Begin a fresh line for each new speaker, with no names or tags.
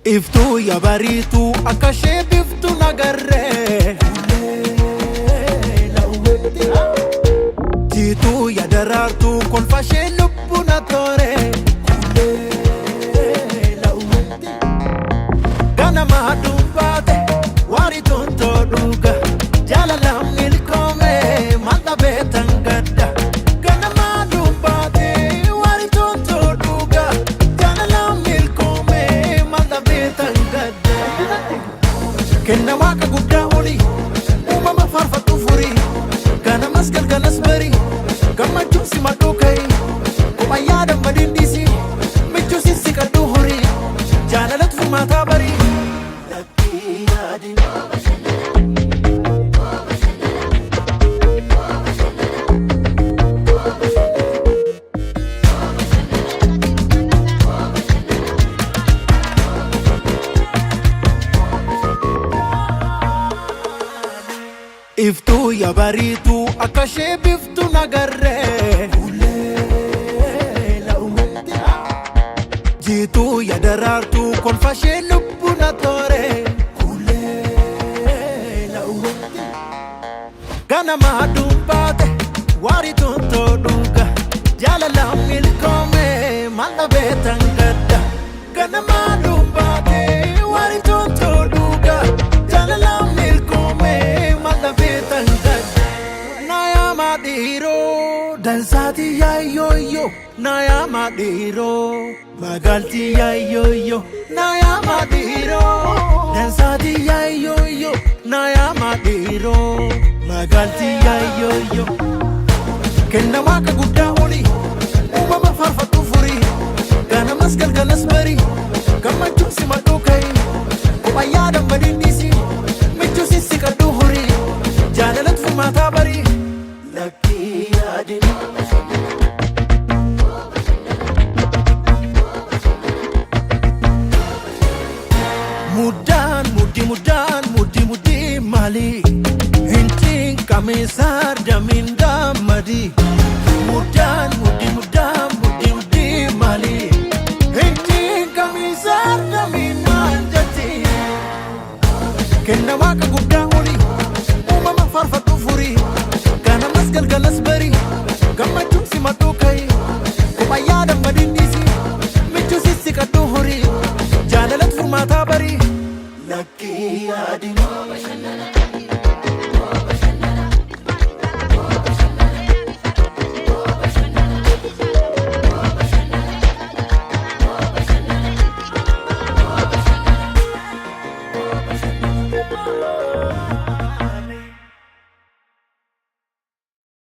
Iftuu ya bariituu akka ishee biftu nagarree jiituu ya daraartuu kolfa ishee lubbu na tooree ganama dubbate warii tontoo dhuga jaalala milkoomee mata beetan gadda ganama dubbate warii tontoo dhuga jaalala milkoomee mata beetan gadda kenna waaqa guddaa olii uumama faarfatu furii ganamas galgalas barii gammachuun si madhuu ka'ii kopha yaada madindisi michuu si siqadhuu horii jaalalatu furmaataa barii lakkii yaadin Iftuu ya bariituu akka ishee biftu nagarree jiituu ya daraartuu kolfa ishee lubbu na tooree ganama dubbate warii tontoo dhuga jaalala milkoomee mata beetan gadda ganama dubbate warii tontoo dhuga jaalala milkoomee mata beetan gadda naya madiro dansaati yaayoyo naya madiro magalti yaayoyo naya madiro dansaati yaayoyo naya madiro magalti yaayoyo kenna waaqa guddaa olii uumama faarfatu furii ganamas galgalas barii gammachuun si madhuu ka'ii kopha yaada madindisi michuu si siqadhuu horii jaalalatu furmaataa barii lakkii yaadin muddi mali hintiin kamisar damin damadi muddi mali hintiin kamisar damin manjati kenna waaqa guddaa olii uumama faarfatu furii ganamas galgalas barii gammachuun si madhuu ka'ii kopha yaada madindisi michuu si siqadhuu horii jaalalatu furmaataa barii lakkii yaadin